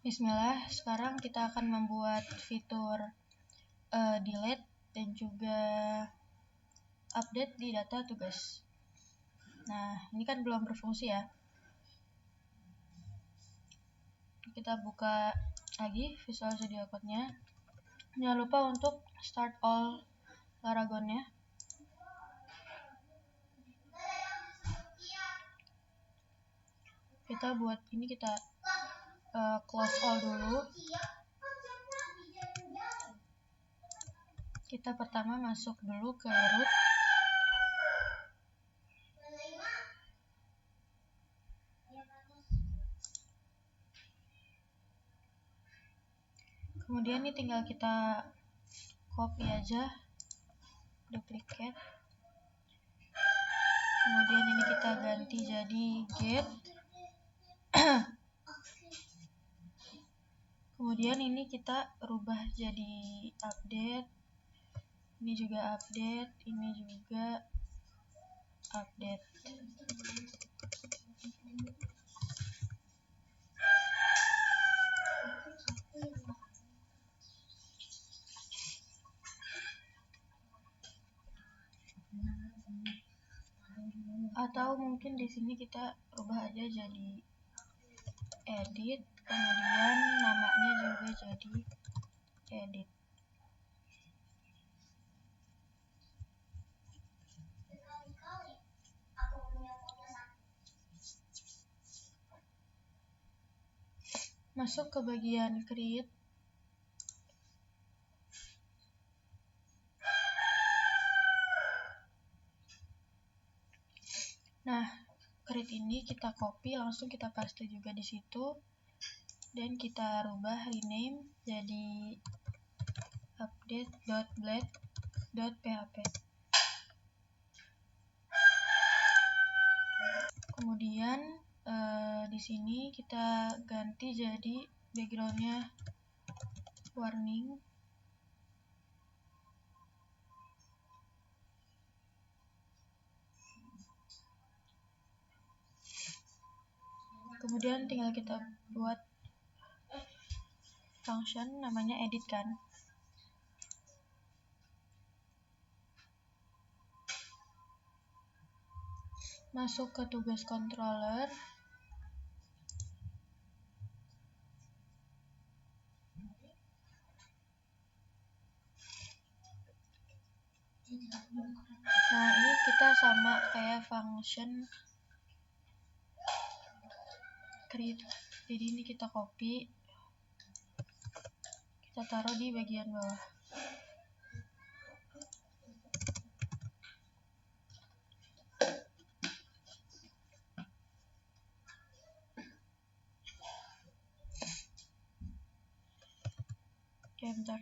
Bismillah, sekarang kita akan membuat fitur delete dan juga update di data tugas. Nah, ini kan belum berfungsi ya. Kita buka lagi Visual Studio Code-nya. Jangan lupa untuk start all Laragon-nya. Kita buat ini, kita close all dulu. Kita pertama masuk dulu ke root. Kemudian ini tinggal kita copy aja, duplicate. Kemudian ini kita ganti jadi get. Kemudian ini kita rubah jadi update. Ini juga update, ini juga update. Atau mungkin di sini kita rubah aja jadi edit, kemudian namanya juga jadi edit. Masuk ke bagian create. Nah, create ini kita copy, langsung kita paste juga di situ. Dan kita rubah rename jadi update.blade.php. Kemudian di sini kita ganti jadi backgroundnya warning. Kemudian tinggal kita buat function namanya edit kan. Masuk ke tugas controller. Nah, ini kita sama kayak function create. Jadi ini kita copy, kita taruh di bagian bawah. Oke, bentar.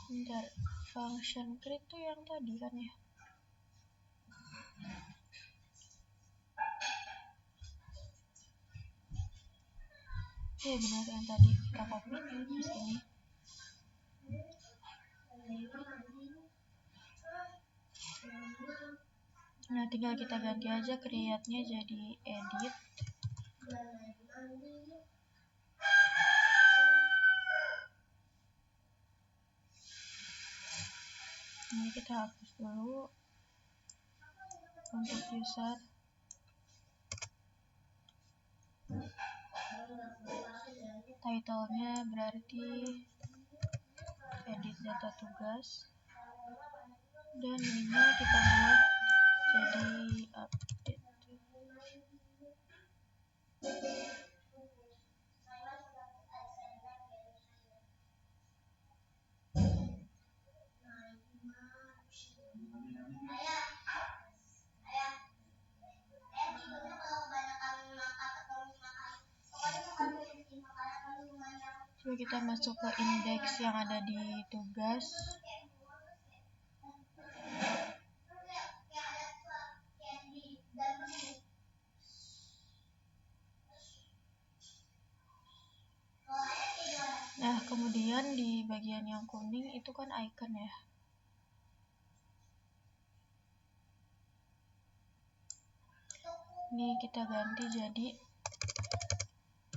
Bentar, function create tuh yang tadi kan ya? Iya benar, yang tadi kita copy di sini. Nah, tinggal kita ganti aja create-nya jadi edit. Ini kita hapus dulu untuk user. Title-nya berarti edit data tugas. Dan ini kita buat jadi update. Coba kita masuk ke indeks yang ada di tugas. Kemudian di bagian yang kuning itu kan icon ya. Ini kita ganti jadi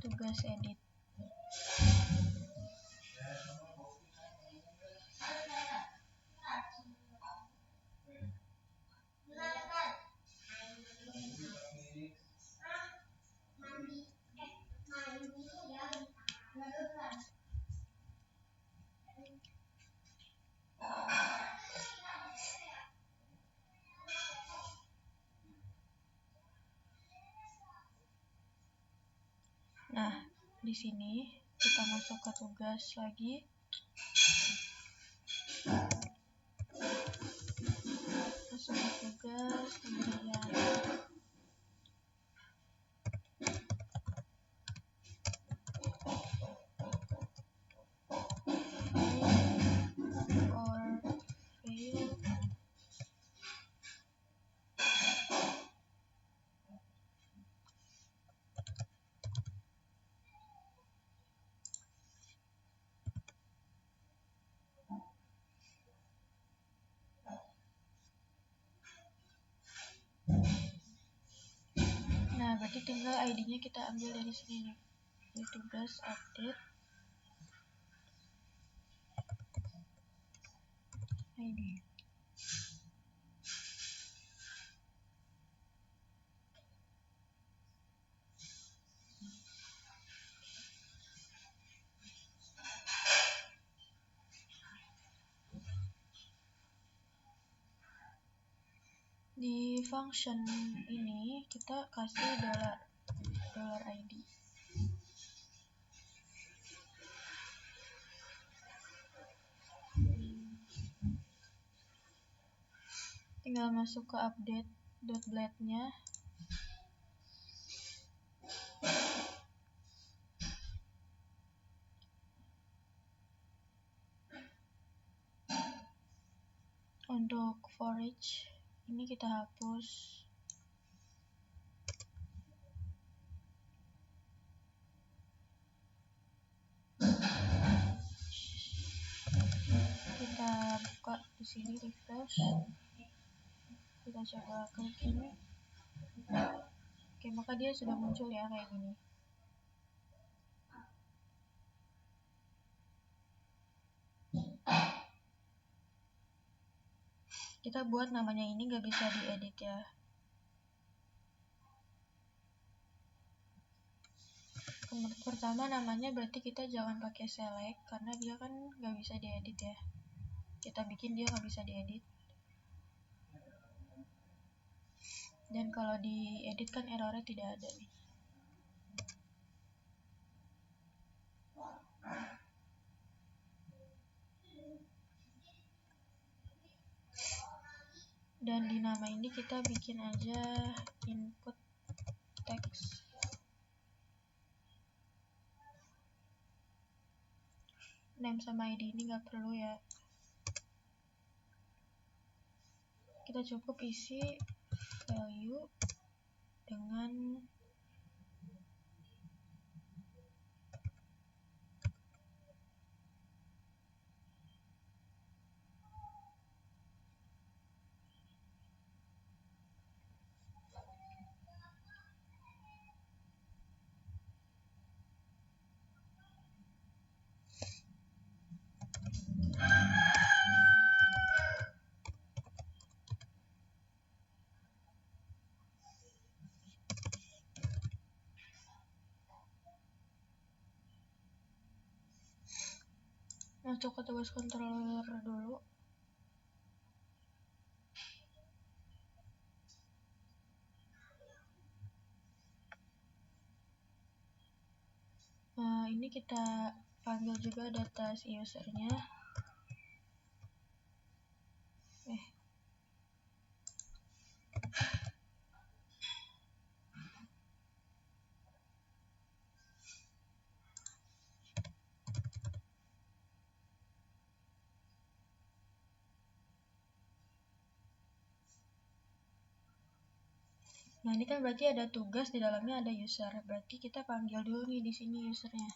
tugas edit. Nah, di sini kita masuk ke tugas lagi. Masuk ke tugas, kemudian or fail. Nah, berarti tinggal ID-nya kita ambil dari sini nih. Di tugas update ID. Di function ini kita kasih dollar $ID. Tinggal masuk ke update.blade-nya. Untuk for each ini kita hapus. Kita buka di sini, refresh. Kita coba klik ini. Oke, maka dia sudah muncul ya kayak gini. Kita buat namanya ini nggak bisa diedit ya. Pertama namanya berarti kita jangan pakai select karena dia kan nggak bisa diedit ya. Kita bikin dia nggak bisa diedit. Dan kalau diedit kan errornya tidak ada nih. Dan di nama ini kita bikin aja input text. Name sama ID ini nggak perlu ya. Kita cukup isi value dengan masuk ke tugas controller dulu. Ini kita panggil juga data si usernya. Nah, ini kan berarti ada tugas di dalamnya ada user. Berarti kita panggil dulu nih di sini usernya.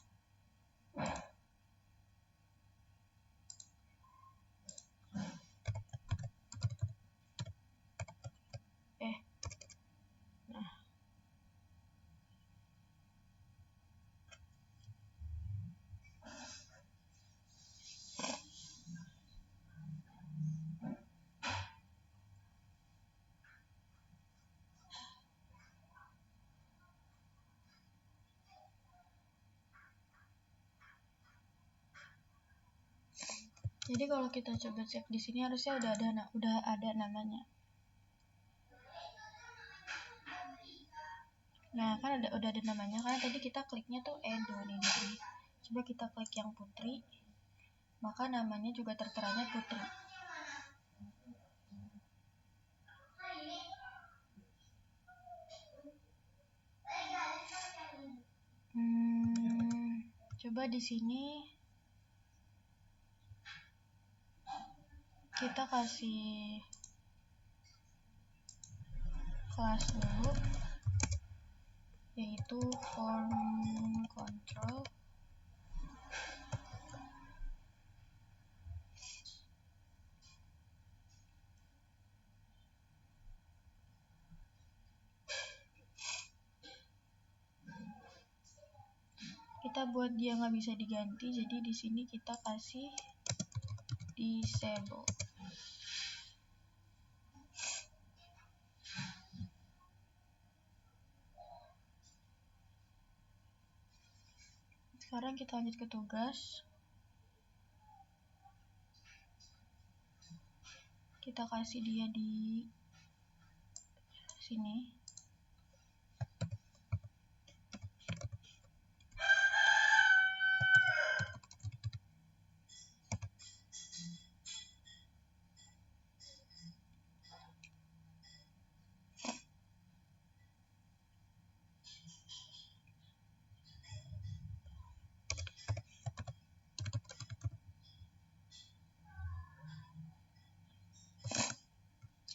Jadi kalau kita coba cek di sini harusnya udah ada namanya. Nah, kan udah ada namanya, karena tadi kita kliknya tuh Edo nih di sini. Coba kita klik yang Putri, maka namanya juga terteranya Putri. Coba di sini kita kasih kelas dulu, yaitu form control. Kita buat dia nggak bisa diganti, jadi di sini kita kasih disable. Sekarang kita lanjut ke tugas. Kita kasih dia di sini.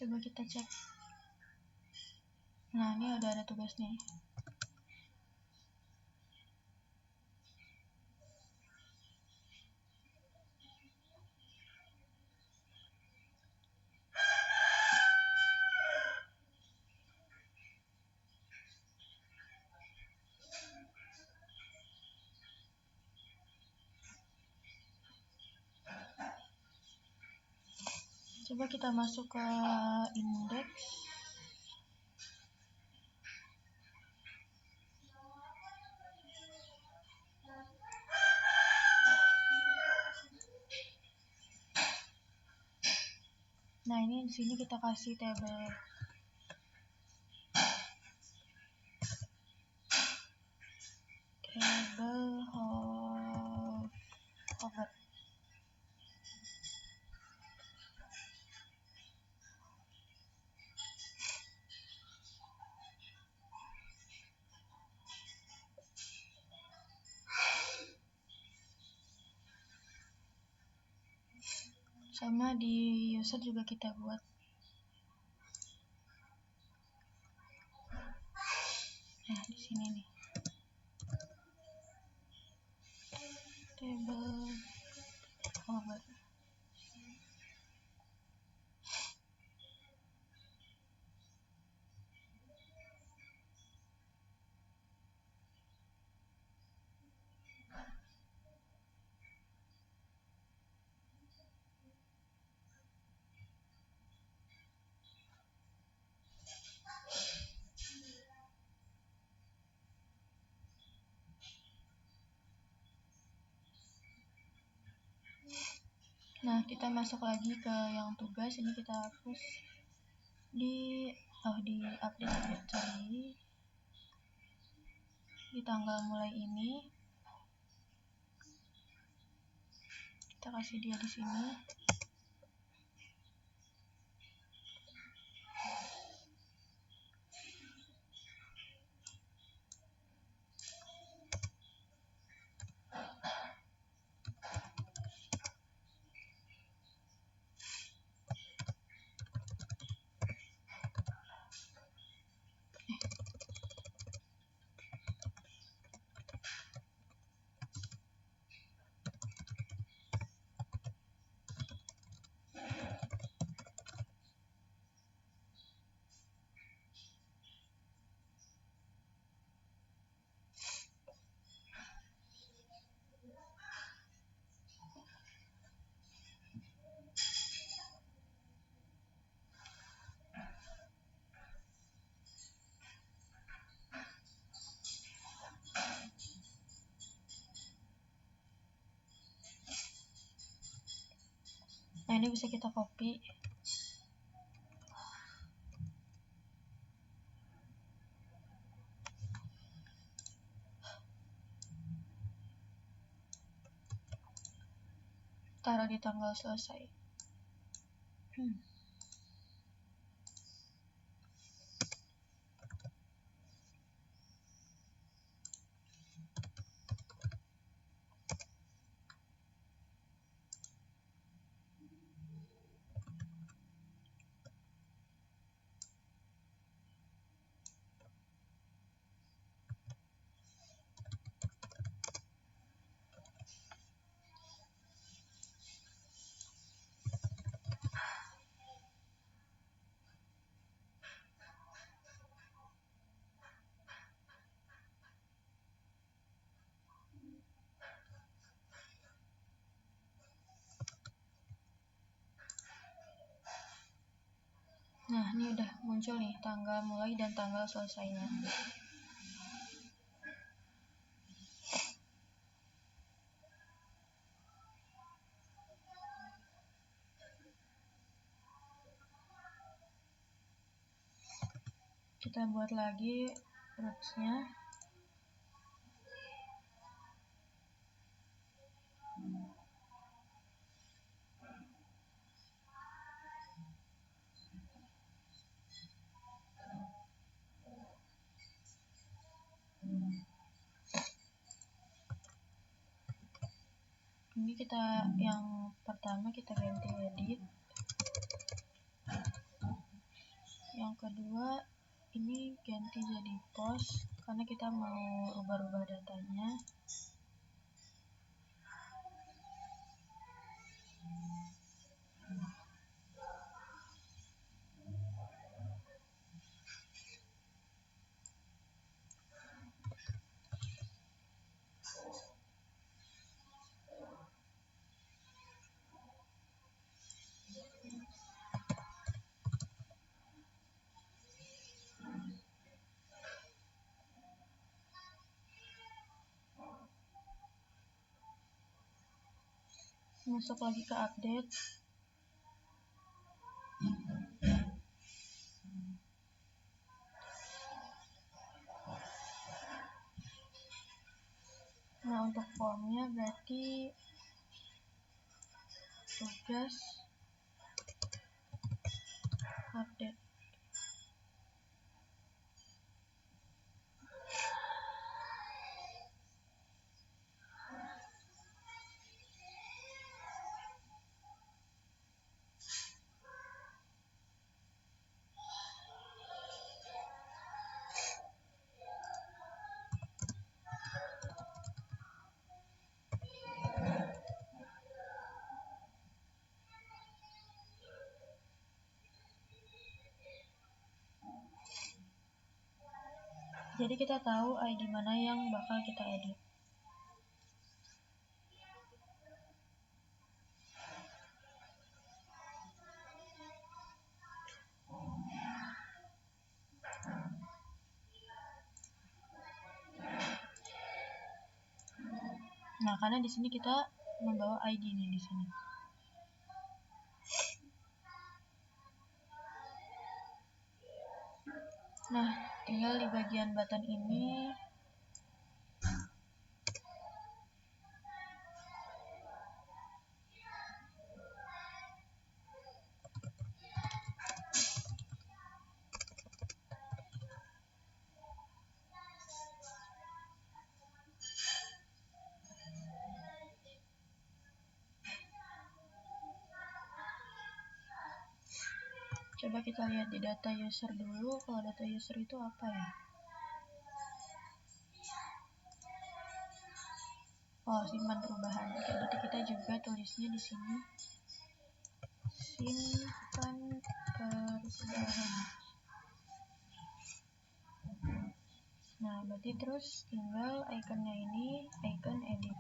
Coba kita cek. Nah, ini udah ada tugas nih. Coba kita masuk ke index. Nah, ini di sini kita kasih table hover. Sama di user juga kita buat. Nah, di sini nih. Table hover. Nah, kita masuk lagi ke yang tugas. Ini kita hapus di update sorry. Di tanggal mulai ini kita kasih dia di sini. Nah, ini bisa kita copy. Taruh di tanggal selesai. Nah, ini udah muncul nih tanggal mulai dan tanggal selesainya. Kita buat lagi roots-nya. Ini kita yang pertama kita ganti edit. Yang kedua ini ganti jadi post karena kita mau rubah-rubah datanya. Masuk lagi ke update. Nah, untuk formnya berarti tugas update. Jadi kita tahu ID mana yang bakal kita edit. Nah, karena di sini kita membawa ID nih di sini. Nah, tinggal di bagian button ini coba kita lihat di data user dulu. Kalau data user itu apa ya? Oh, simpan perubahan. Oke, berarti kita juga tulisnya di sini simpan perubahan. Nah, berarti terus tinggal ikonnya ini, icon edit.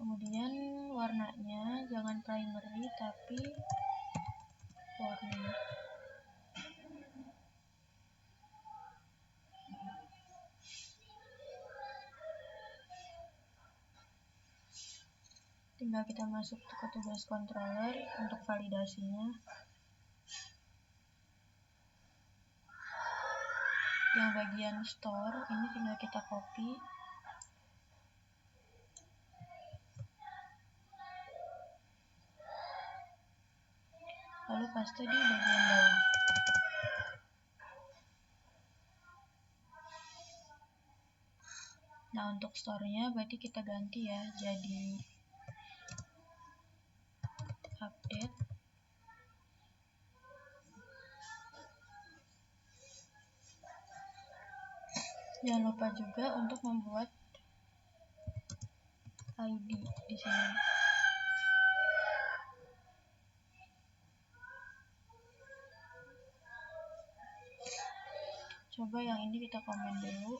Kemudian warnanya jangan primary tapi warna. tinggal kita masuk ke tugas controller untuk validasinya. Yang bagian store ini tinggal kita copy, lalu paste di bagian bawah. Nah, untuk store-nya berarti kita ganti ya, jadi update. Jangan lupa juga untuk membuat ID di sini. Coba yang ini kita komen dulu.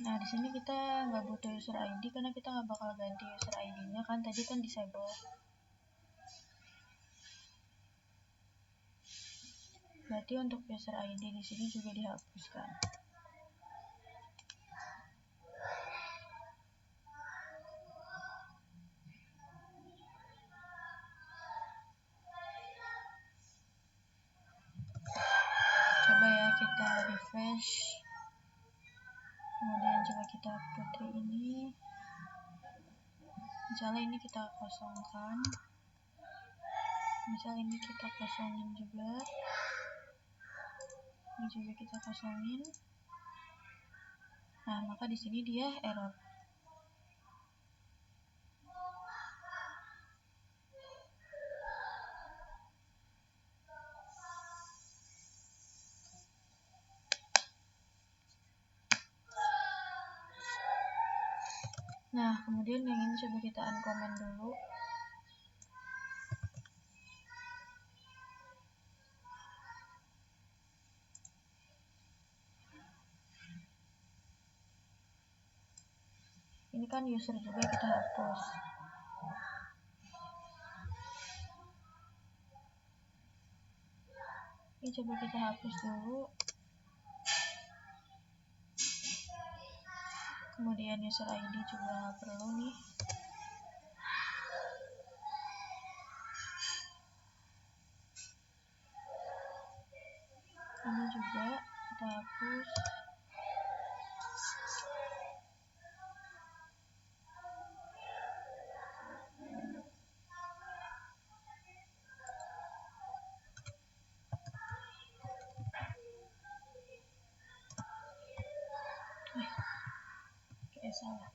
Nah, di sini kita nggak butuh user ID karena kita nggak bakal ganti user ID-nya kan, tadi kan disable. Berarti untuk user ID di sini juga dihapuskan. Coba ya kita refresh. Kemudian coba kita putri ini. Misalnya ini kita kosongkan. Misal ini kita kosongin juga. Ini juga kita kosongin. Nah, maka di sini dia error. Nah, kemudian yang ini coba kita uncomment dulu. Ini kan user juga kita hapus. Ini coba kita hapus dulu. Kemudian user ID juga nggak perlu nih. Ini juga kita hapus. Kayak salah.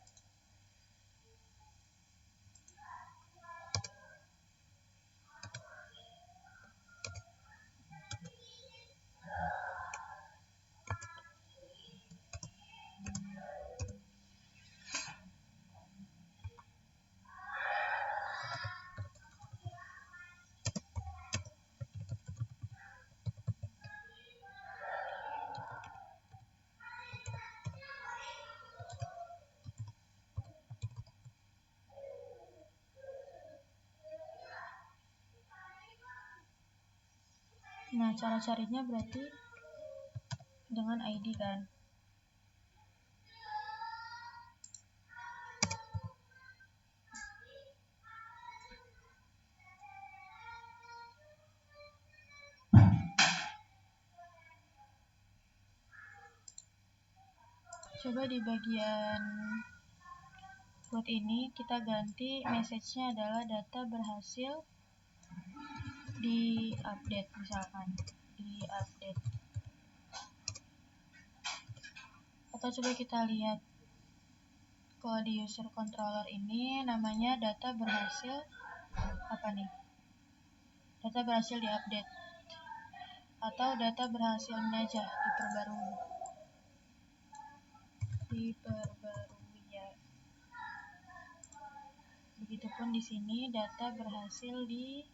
Nah, cara carinya berarti dengan ID kan. Coba di bagian root ini kita ganti message-nya adalah data berhasil di update, misalkan di update. Atau coba kita lihat kalau di user controller ini namanya data berhasil apa nih? Data berhasil di update atau data berhasil menajah diperbarui ya. Begitupun di sini data berhasil diperbarui.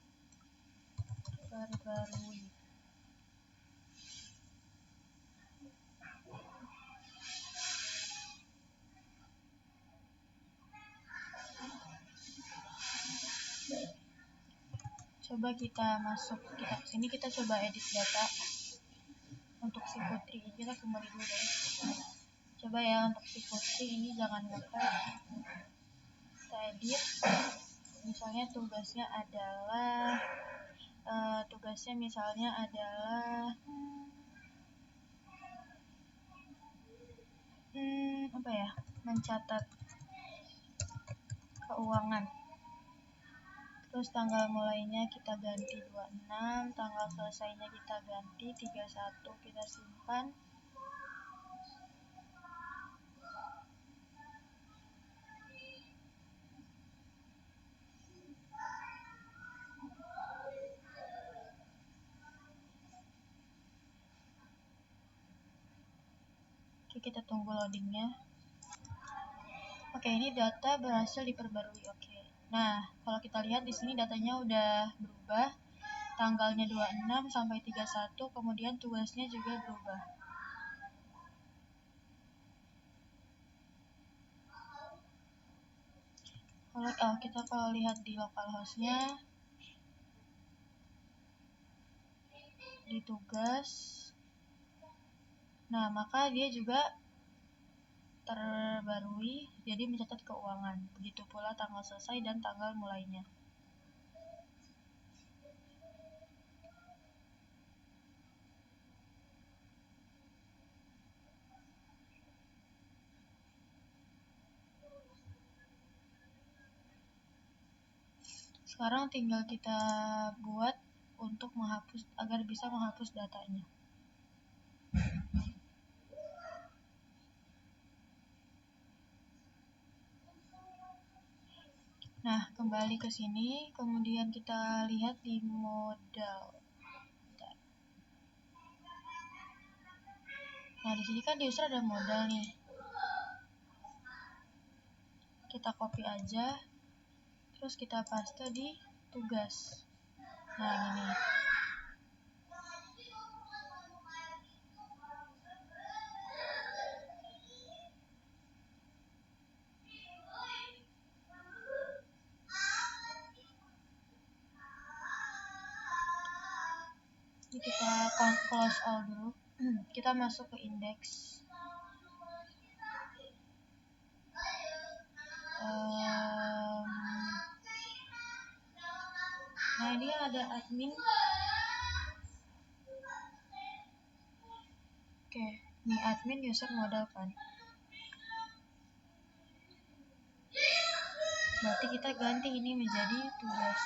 coba kita masuk, kita kesini, kita coba edit data untuk si Putri. Kita kembali dulu deh. Coba ya untuk si Putri ini jangan lupa kita edit. Misalnya tugasnya adalah apa ya, mencatat keuangan. Terus tanggal mulainya kita ganti 26, tanggal selesainya kita ganti 31, kita simpan. Oke, kita tunggu loadingnya. Oke, ini data berhasil diperbarui. Oke. Nah, kalau kita lihat di sini datanya udah berubah. Tanggalnya 26 sampai 31, kemudian tugasnya juga berubah. Kita kalau lihat di localhost-nya, di tugas, nah maka dia juga terbarui jadi mencatat keuangan. Begitu pula tanggal selesai dan tanggal mulainya. Sekarang tinggal kita buat untuk menghapus, agar bisa menghapus datanya. Nah, kembali ke sini, kemudian kita lihat di modal. Nah, di sini kan di user ada modal nih. Kita copy aja, terus kita paste di tugas. Nah, gini. Ini kita close all dulu. Kita masuk ke index. Nah, ini ada admin. Oke, nih admin user modal kan. Berarti kita ganti ini menjadi tugas.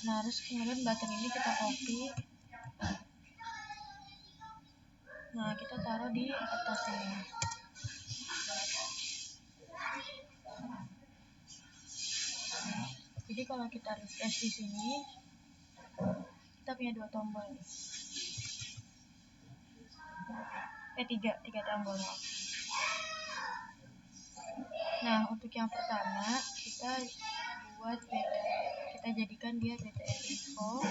Nah, terus kemudian button ini kita copy. Nah, kita taruh di atas ini. Jadi kalau kita refresh di sini, kita punya dua tombol. Tiga tombol. Nah, untuk yang pertama kita buat kita jadikan dia BTR info.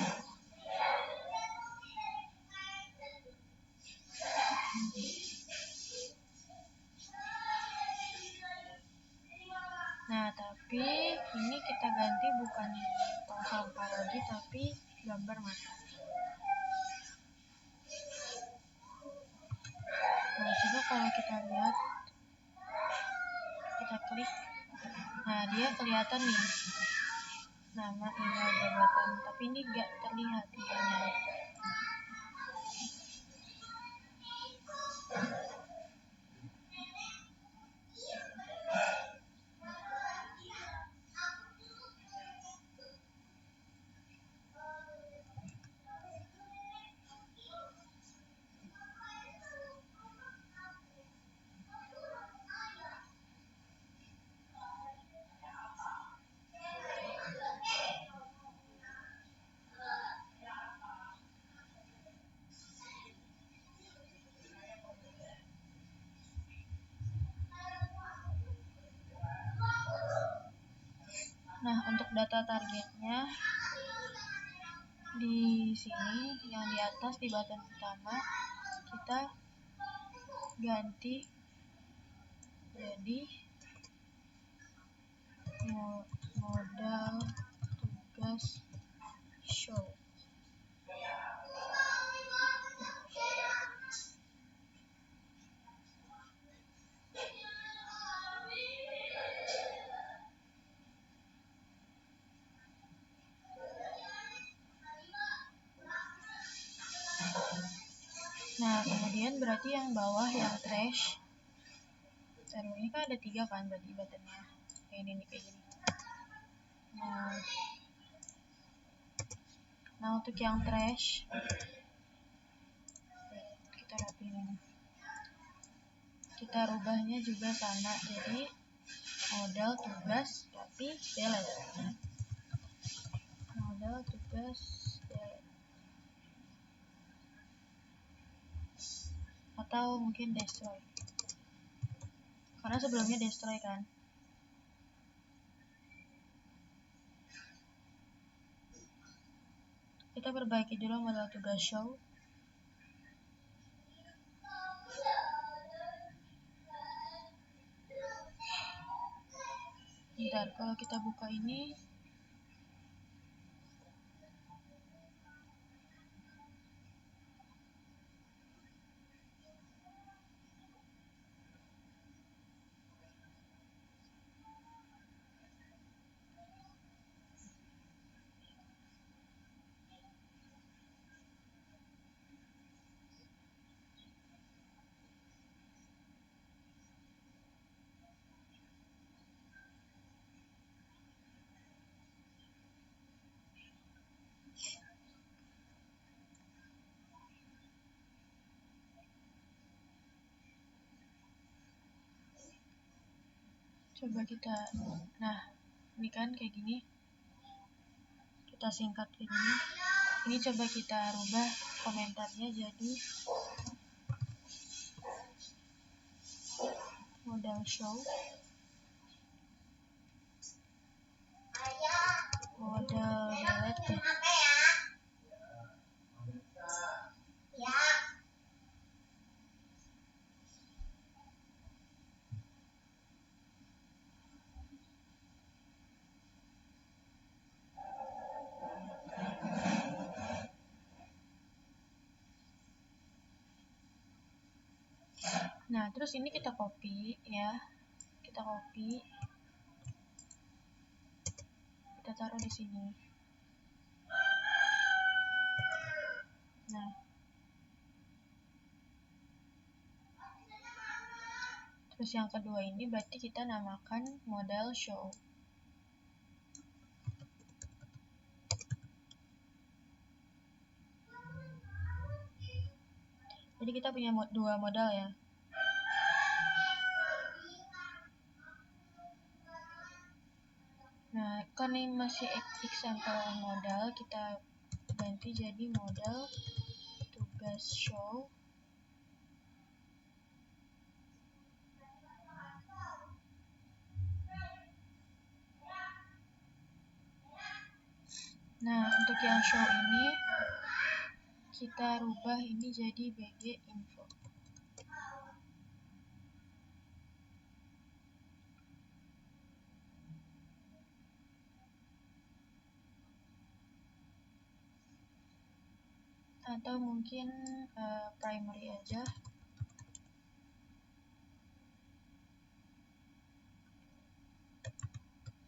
Nah, tapi ini kita ganti bukan tong sampah lagi, tapi gambar mata. Nah, coba kalau kita lihat, kita klik, nah dia kelihatan nih nama, email, jabatan, tapi ini gak terlihat emailnya. Nah, untuk data targetnya sini, yang di atas di button utama kita ganti jadi modal tugas show. Nah, kemudian berarti yang bawah yang trash. Ini kan ada 3 kan berarti buttonnya. Kayak ini nih, kayak gini. Nah untuk yang trash kita rapiin. Kita rubahnya juga sama, jadi modal tugas tapi delete. Modal tugas delete. Atau mungkin destroy. Karena sebelumnya destroy kan. Kita perbaiki dulu modal tugas show. Bentar, kalau kita buka ini coba kita, nah ini kan kayak gini, kita singkat kayak gini. Ini coba kita rubah komentarnya jadi modal show, modal delete. Nah, terus ini kita copy ya. Kita copy. Kita taruh di sini. Nah. Terus yang kedua ini berarti kita namakan modal show. Jadi kita punya dua modal ya. Nah, kan ini masih example modal, kita ganti jadi modal tugas show. Nah, untuk yang show ini kita rubah ini jadi BG info. Atau mungkin primary aja.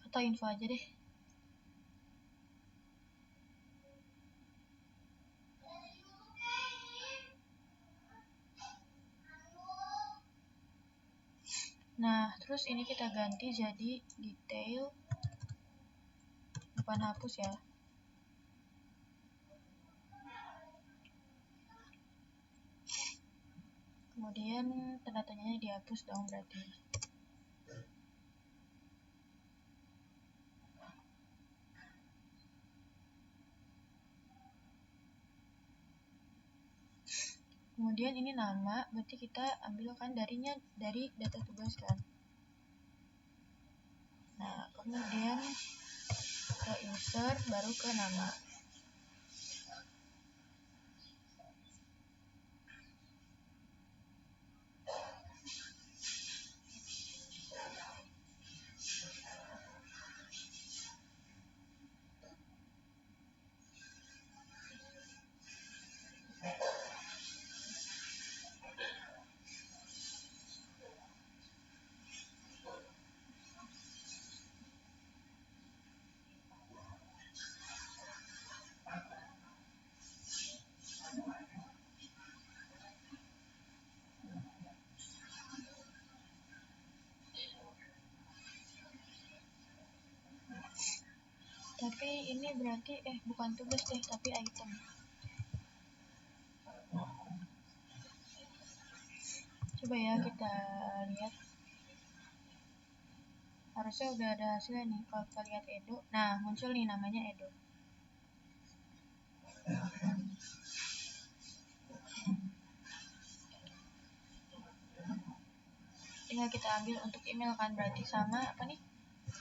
Atau info aja deh. Nah, terus ini kita ganti jadi detail, bukan hapus ya. Kemudian tanda tanyanya dihapus dong berarti. Kemudian ini nama, berarti kita ambilkan dari data tugas kan. Nah, kemudian ke insert, baru ke nama. Tapi ini berarti bukan tugas deh, tapi item. Coba ya kita lihat. Harusnya udah ada hasilnya nih. Kalau kita lihat Edo, nah muncul nih namanya Edo. Tinggal kita ambil untuk email kan, berarti sama apa nih,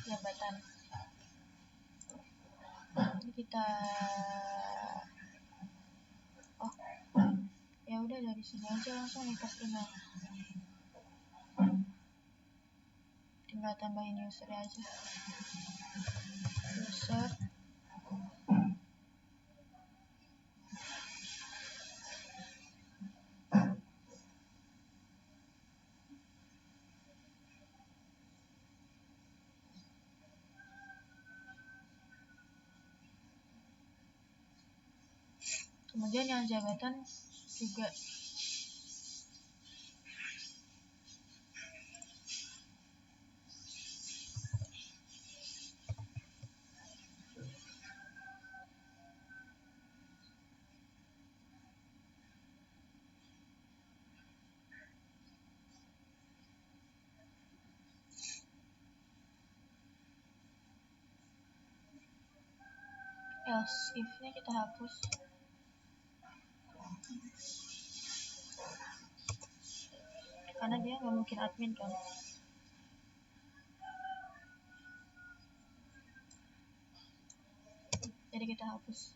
jabatan. Ini kita ya udah dari sini aja langsung nih pas email. Tinggal tambahin user aja. User kemudian yang jabatan juga else if-nya kita hapus. Karena dia nggak mungkin admin kan. Jadi kita hapus.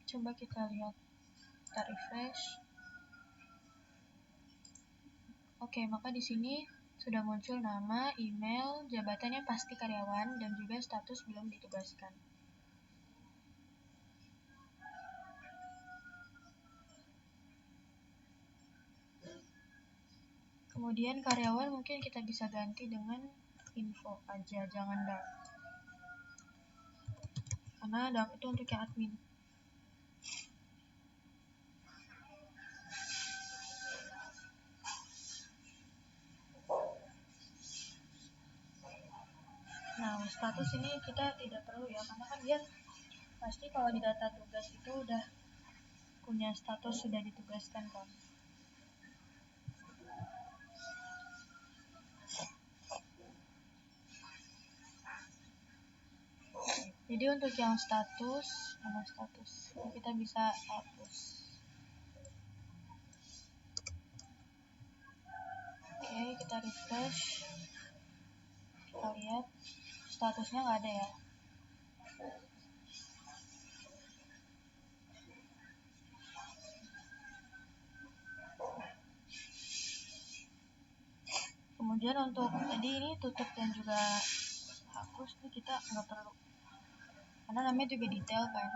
Coba kita lihat, kita refresh. Oke, maka di sini sudah muncul nama, email, jabatannya pasti karyawan, dan juga status belum ditugaskan. Kemudian karyawan mungkin kita bisa ganti dengan info aja, jangan dark. Karena dark itu untuk yang admin. Nah, status ini kita tidak perlu ya, karena kan dia pasti kalau di data tugas itu udah punya status sudah ditugaskan kan. Jadi untuk yang status, nama status, kita bisa hapus. Oke, kita refresh. Kita lihat statusnya nggak ada ya. Kemudian untuk tadi ini tutup dan juga hapus nih kita nggak perlu. Karena namanya juga detail kan.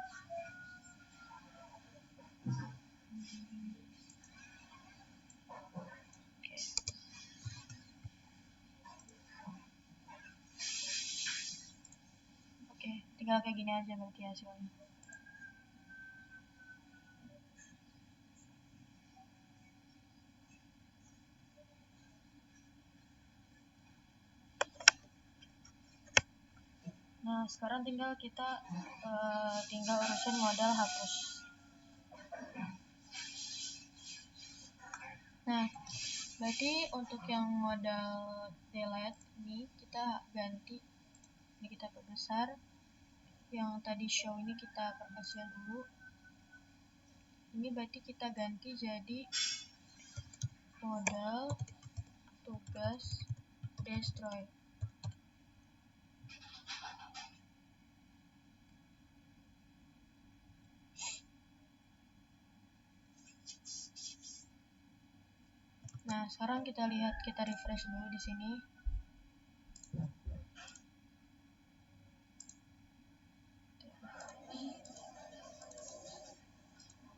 Oke, tinggal kayak gini aja berarti hasilnya. Nah, sekarang tinggal kita tinggal urusin modal hapus. Nah, berarti untuk yang modal delete ini kita ganti. Ini kita perbesar. Yang tadi show ini kita perkecil dulu. Ini berarti kita ganti jadi modal tugas destroy. Nah, sekarang kita lihat, kita refresh dulu di sini.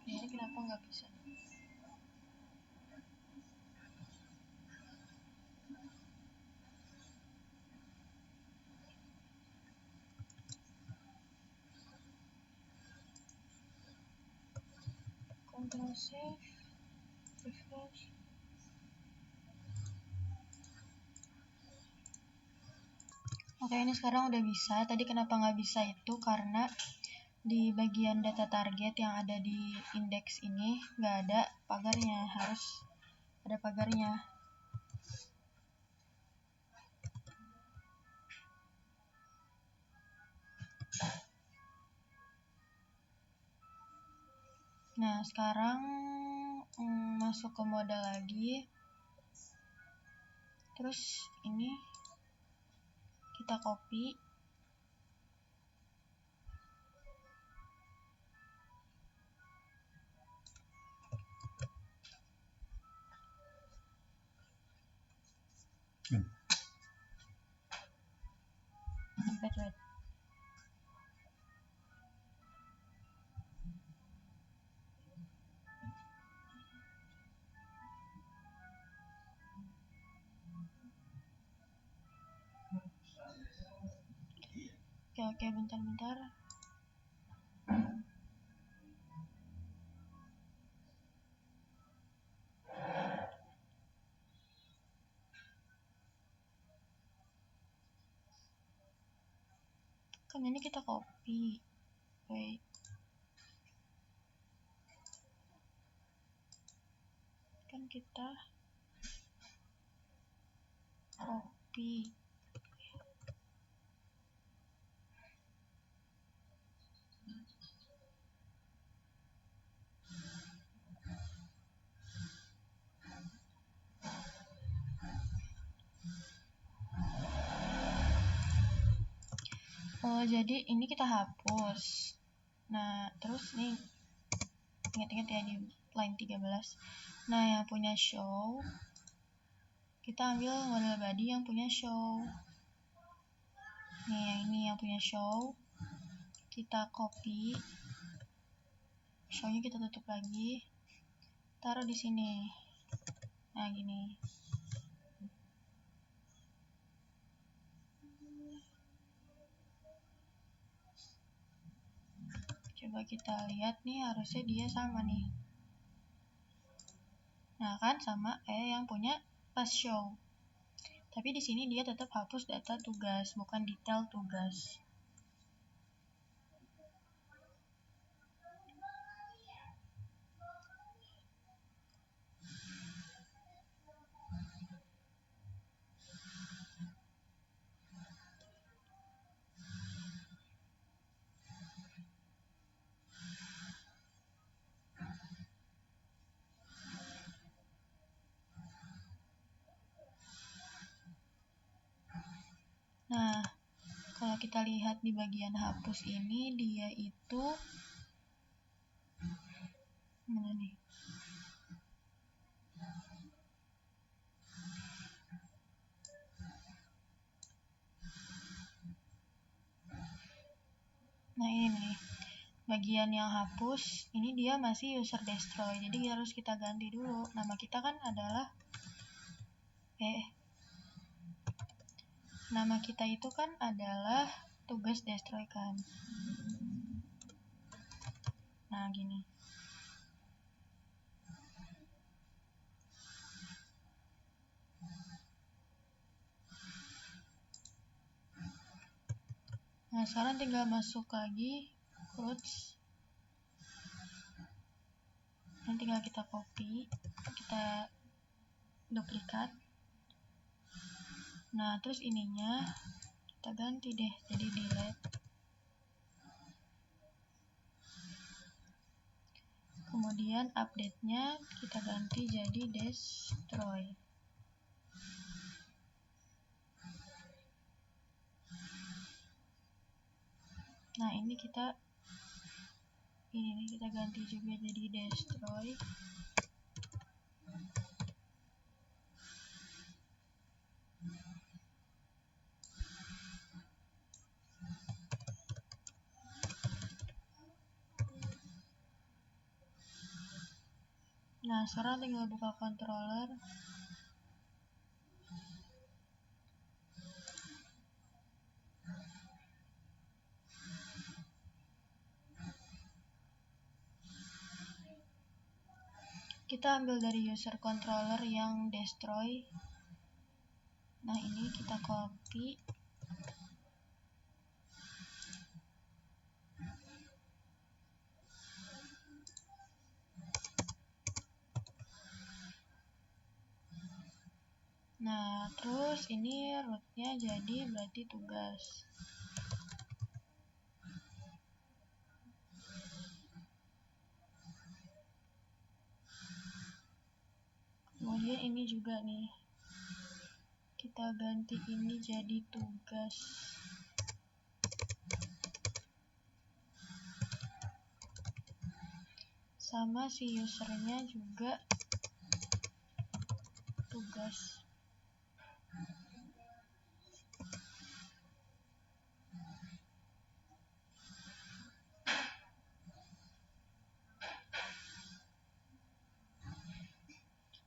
Ini kenapa nggak bisa? Ctrl save, refresh. Oke, ini sekarang udah bisa. Tadi kenapa nggak bisa itu karena di bagian data target yang ada di indeks ini nggak ada pagarnya, harus ada pagarnya. Nah, sekarang masuk ke modal lagi. Terus ini kita copy. Wait. Oke, bentar. Kan ini kita copy. Wait. Kan kita copy. Oh, jadi ini kita hapus. Nah, terus nih ingat-ingat ya di line 13. Nah, yang punya show kita ambil model body yang punya show. Nih, yang ini yang punya show. Kita copy. Show-nya kita tutup lagi. Taruh di sini. Nah, gini. Coba kita lihat nih, harusnya dia sama nih. Nah, kan sama kayak yang punya pas show. Tapi di sini dia tetap hapus data tugas, bukan detail tugas. Nah, kalau kita lihat di bagian hapus ini, dia itu mana nih? Nah, ini nih. Bagian yang hapus, ini dia masih user destroy. Jadi harus kita ganti dulu. Nama kita kan adalah nama kita itu kan adalah tugas destroy kan. Nah, gini. Nah, sekarang tinggal masuk lagi routes. Nanti tinggal kita copy, kita duplikat. Nah, terus ininya kita ganti deh jadi delete. Kemudian update-nya kita ganti jadi destroy. Nah, ini kita ganti juga jadi destroy. Nah, sekarang tinggal buka controller. kita ambil dari user controller yang destroy. Nah, ini kita copy. Nah, terus ini rootnya jadi berarti tugas. Kemudian ini juga nih, kita ganti ini jadi tugas. Sama si usernya juga tugas.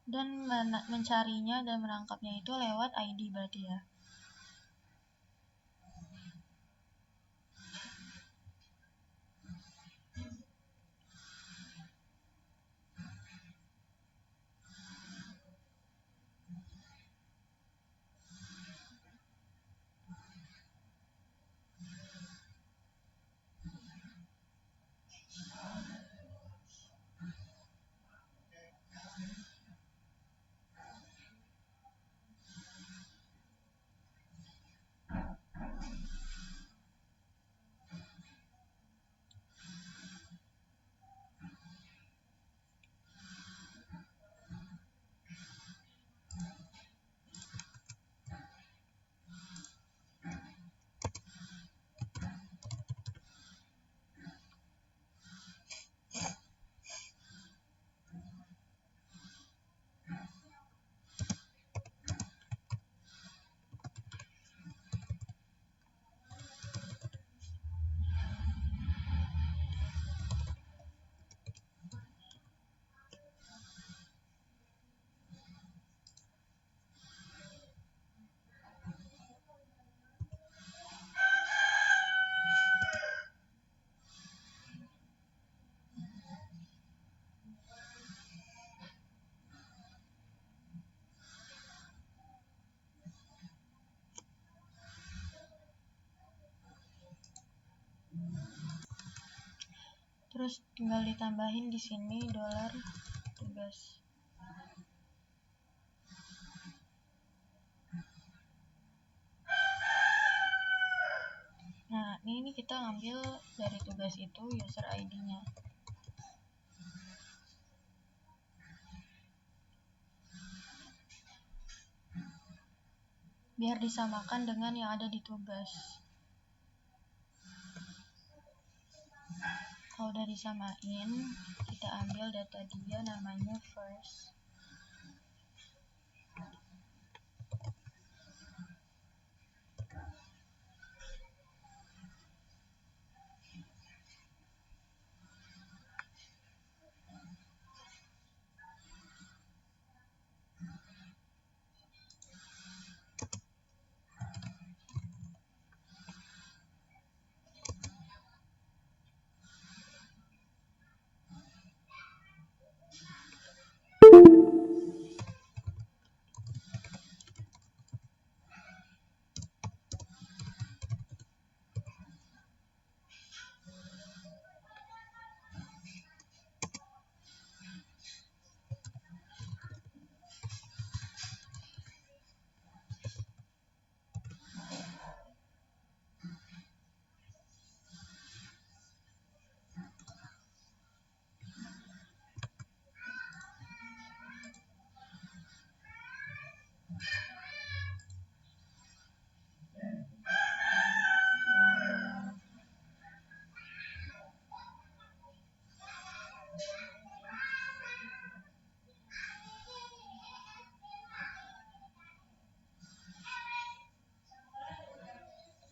Dan mencarinya dan menangkapnya itu lewat ID berarti ya. Terus tinggal ditambahin di sini $tugas. Nah, ini kita ngambil dari tugas itu user ID-nya. Biar disamakan dengan yang ada di tugas. Kalau udah disamain, kita ambil data dia namanya first.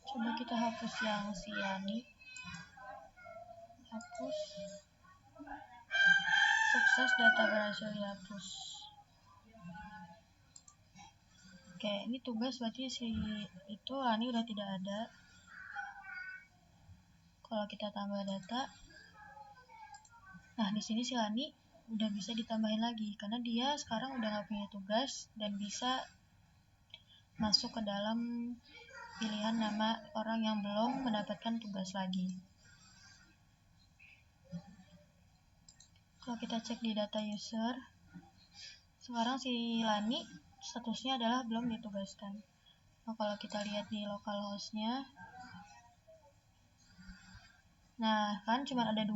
Coba kita hapus yang si Yani. Hapus. Sukses, data berhasil dihapus. Oke, ini tugas berarti si itu Lani udah tidak ada. Kalau kita tambah data, nah di sini si Lani udah bisa ditambahin lagi karena dia sekarang udah nggak punya tugas dan bisa masuk ke dalam pilihan nama orang yang belum mendapatkan tugas lagi. Kalau kita cek di data user, sekarang si Lani statusnya adalah belum ditugaskan. Nah, kalau kita lihat di localhost-nya, nah kan cuma ada 2,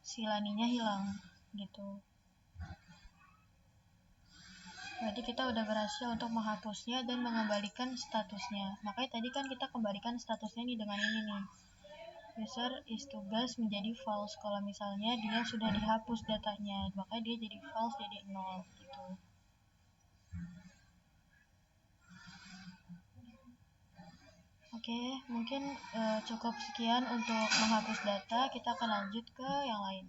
si Laninya hilang gitu. Berarti kita udah berhasil untuk menghapusnya dan mengembalikan statusnya. Makanya tadi kan kita kembalikan statusnya nih dengan ini nih. User is tugas menjadi false. Kalau misalnya dia sudah dihapus datanya, makanya dia jadi false, jadi 0 gitu. Oke, mungkin cukup sekian untuk menghapus data. Kita akan lanjut ke yang lain.